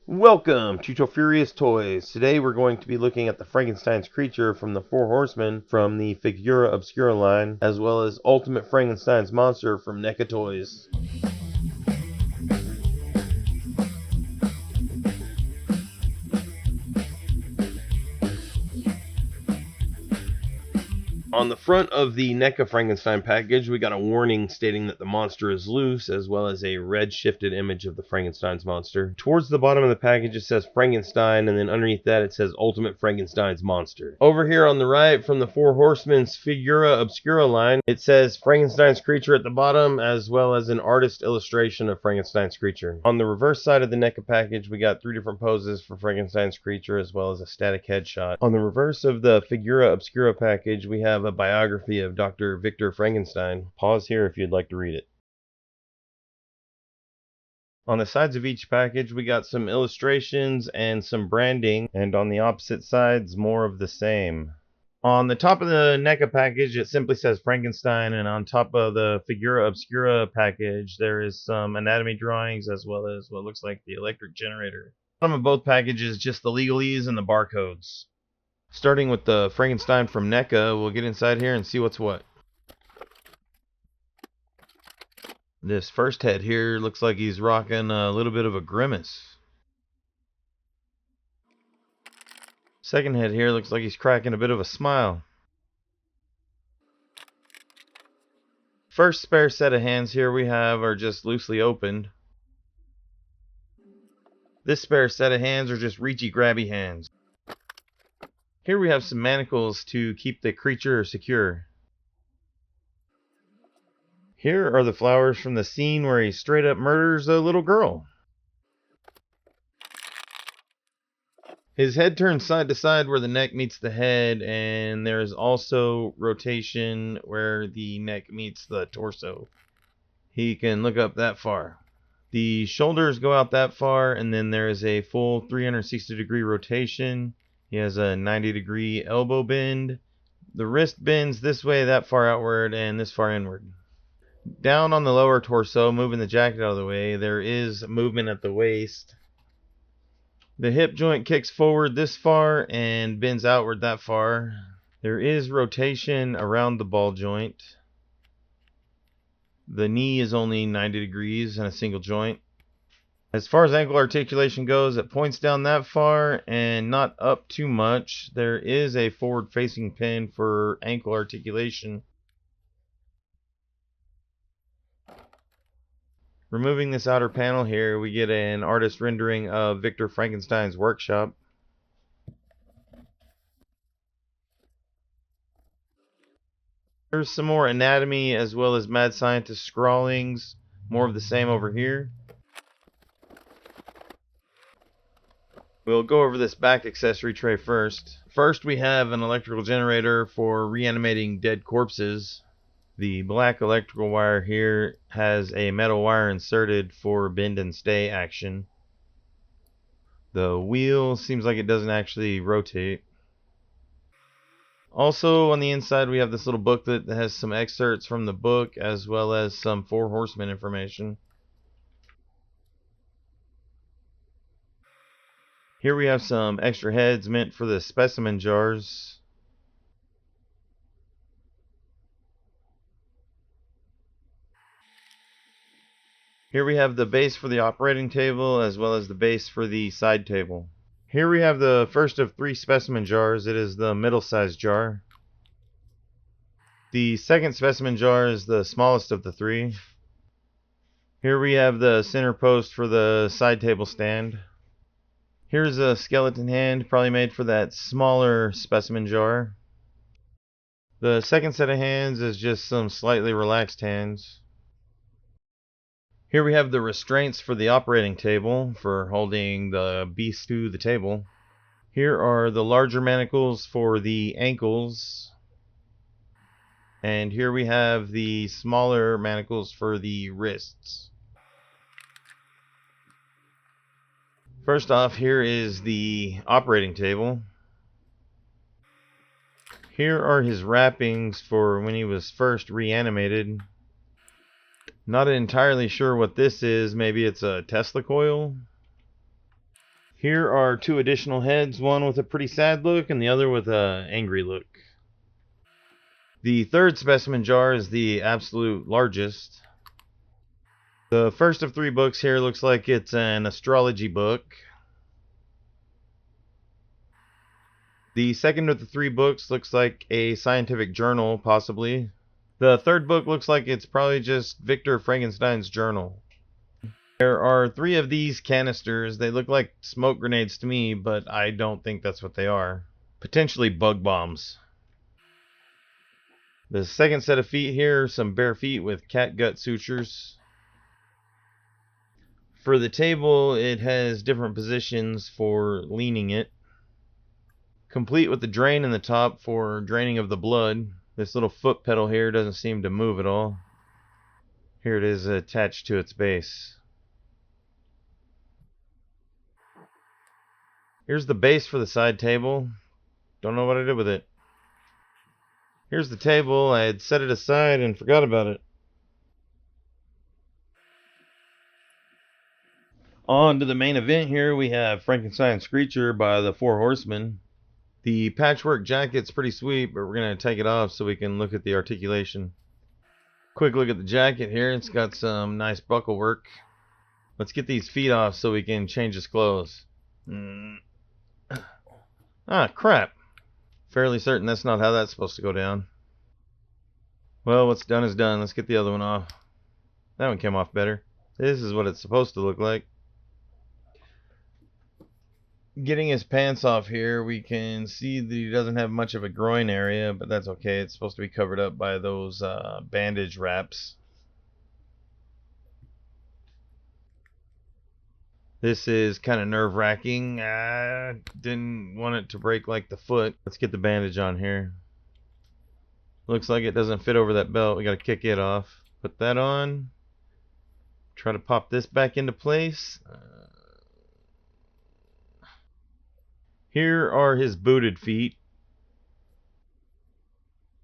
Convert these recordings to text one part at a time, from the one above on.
Welcome to Furious Toys. Today we're going to be looking at the Frankenstein's creature from the Four Horsemen from the Figura Obscura line, as well as Ultimate Frankenstein's monster from NECA Toys. On the front of the NECA Frankenstein package, we got a warning stating that the monster is loose, as well as a red shifted image of the Frankenstein's monster. Towards the bottom of the package, it says Frankenstein, and then underneath that, it says Ultimate Frankenstein's monster. Over here on the right, from the Four Horsemen's Figura Obscura line, it says Frankenstein's creature at the bottom, as well as an artist illustration of Frankenstein's creature. On the reverse side of the NECA package, we got 3 different poses for Frankenstein's creature, as well as a static headshot. On the reverse of the Figura Obscura package, we have a biography of Dr. Victor Frankenstein. Pause here if you'd like to read it. On the sides of each package, we got some illustrations and some branding, and on the opposite sides, more of the same. On the top of the NECA package, it simply says Frankenstein, and on top of the Figura Obscura package, there is some anatomy drawings as well as what looks like the electric generator. Bottom of both packages, just the legalese and the barcodes. Starting with the Frankenstein from NECA, we'll get inside here and see what's what. This first head here looks like he's rocking a little bit of a grimace. Second head here looks like he's cracking a bit of a smile. First spare set of hands here we have are just loosely opened. This spare set of hands are just reachy grabby hands. Here we have some manacles to keep the creature secure. Here are the flowers from the scene where he straight up murders a little girl. His head turns side to side where the neck meets the head, and there is also rotation where the neck meets the torso. He can look up that far. The shoulders go out that far, and then there is a full 360-degree rotation. He has a 90-degree elbow bend. The wrist bends this way, that far outward, and this far inward. Down on the lower torso, moving the jacket out of the way, there is movement at the waist. The hip joint kicks forward this far and bends outward that far. There is rotation around the ball joint. The knee is only 90 degrees in a single joint. As far as ankle articulation goes, it points down that far and not up too much. There is a forward-facing pin for ankle articulation. Removing this outer panel here, we get an artist rendering of Victor Frankenstein's workshop. There's some more anatomy as well as mad scientist scrawlings. More of the same over here. We'll go over this back accessory tray first. First, we have an electrical generator for reanimating dead corpses. The black electrical wire here has a metal wire inserted for bend and stay action. The wheel seems like it doesn't actually rotate. Also on the inside we have this little booklet that has some excerpts from the book as well as some Four Horsemen information. Here we have some extra heads meant for the specimen jars. Here we have the base for the operating table as well as the base for the side table. Here we have the first of 3 specimen jars. It is the middle-sized jar. The second specimen jar is the smallest of the 3. Here we have the center post for the side table stand. Here's a skeleton hand, probably made for that smaller specimen jar. The second set of hands is just some slightly relaxed hands. Here we have the restraints for the operating table for holding the beast to the table. Here are the larger manacles for the ankles. And here we have the smaller manacles for the wrists. First off, here is the operating table. Here are his wrappings for when he was first reanimated. Not entirely sure what this is. Maybe it's a Tesla coil. Here are two additional heads, one with a pretty sad look and the other with an angry look. The third specimen jar is the absolute largest. The first of three books here looks like it's an astrology book. The second of the three books looks like a scientific journal, possibly. The third book looks like it's probably just Victor Frankenstein's journal. There are three of these canisters. They look like smoke grenades to me, but I don't think that's what they are. Potentially bug bombs. The second set of feet here, some bare feet with catgut sutures. For the table, it has different positions for leaning it. Complete with the drain in the top for draining of the blood. This little foot pedal here doesn't seem to move at all. Here it is attached to its base. Here's the base for the side table. Don't know what I did with it. Here's the table. I had set it aside and forgot about it. On to the main event here. We have Frankenstein Screecher by the Four Horsemen. The patchwork jacket's pretty sweet, but we're going to take it off so we can look at the articulation. Quick look at the jacket here. It's got some nice buckle work. Let's get these feet off so we can change his clothes. Ah, crap. Fairly certain that's not how that's supposed to go down. Well, what's done is done. Let's get the other one off. That one came off better. This is what it's supposed to look like. Getting his pants off here, we can see that he doesn't have much of a groin area, but that's okay. It's supposed to be covered up by those bandage wraps. This is kind of nerve-wracking. I didn't want it to break like the foot. Let's get the bandage on here. Looks like it doesn't fit over that belt. We got to kick it off. Put that on. Try to pop this back into place. Here are his booted feet.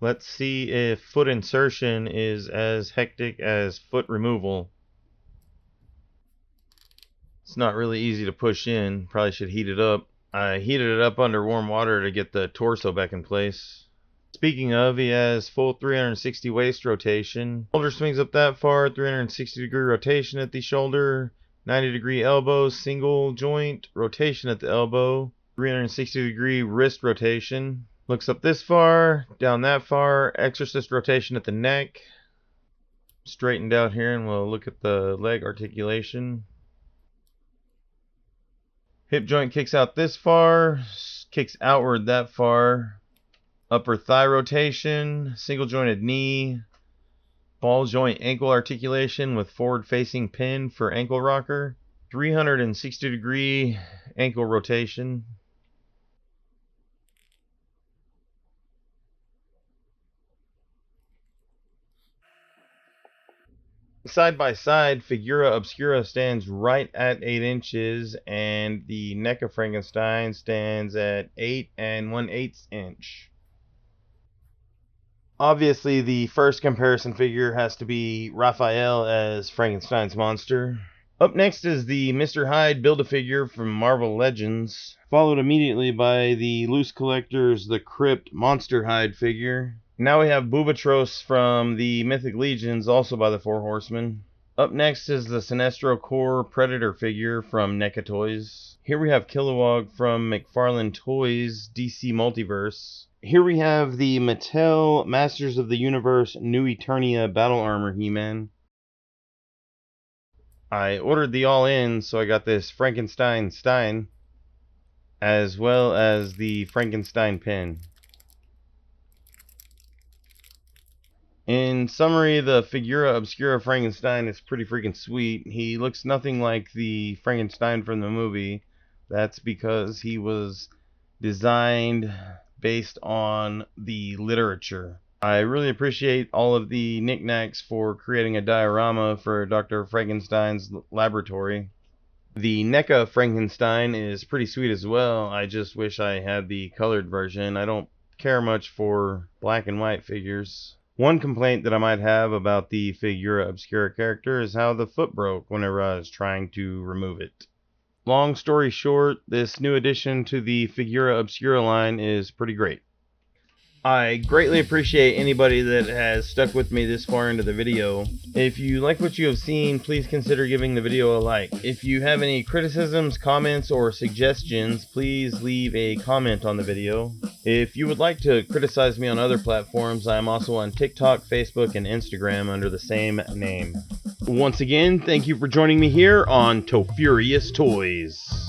Let's see if foot insertion is as hectic as foot removal. It's not really easy to push in. Probably should heat it up. I heated it up under warm water to get the torso back in place. Speaking of, he has full 360 waist rotation. Shoulder swings up that far, 360 degree rotation at the shoulder, 90 degree elbow, single joint rotation at the elbow, 360 degree wrist rotation. Looks up this far, down that far, exorcist rotation at the neck. Straightened out here, and we'll look at the leg articulation. Hip joint kicks out this far, kicks outward that far. Upper thigh rotation, single jointed knee, ball joint ankle articulation with forward facing pin for ankle rocker, 360 degree ankle rotation. Side by side, Figura Obscura stands right at 8 inches, and the NECA Frankenstein stands at 8 1/8 inch. Obviously, the first comparison figure has to be Raphael as Frankenstein's monster. Up next is the Mr. Hyde Build-A-Figure from Marvel Legends, followed immediately by the Loose Collector's The Crypt Monster Hyde figure. Now we have Bubatros from the Mythic Legions, also by the Four Horsemen. Up next is the Sinestro Corps Predator figure from NECA Toys. Here we have Kilowog from McFarlane Toys DC Multiverse. Here we have the Mattel Masters of the Universe New Eternia Battle Armor He-Man. I ordered the all-in, so I got this Frankenstein Stein, as well as the Frankenstein pin. In summary, the Figura Obscura Frankenstein is pretty freaking sweet. He looks nothing like the Frankenstein from the movie. That's because he was designed based on the literature. I really appreciate all of the knickknacks for creating a diorama for Dr. Frankenstein's laboratory. The NECA Frankenstein is pretty sweet as well. I just wish I had the colored version. I don't care much for black and white figures. One complaint that I might have about the Figura Obscura character is how the foot broke whenever I was trying to remove it. long story short, this new addition to the Figura Obscura line is pretty great. I greatly appreciate anybody that has stuck with me this far into the video. If you like what you have seen, please consider giving the video a like. If you have any criticisms, comments, or suggestions, please leave a comment on the video. If you would like to criticize me on other platforms, I am also on TikTok, Facebook, and Instagram under the same name. Once again, thank you for joining me here on Tofurious Toys.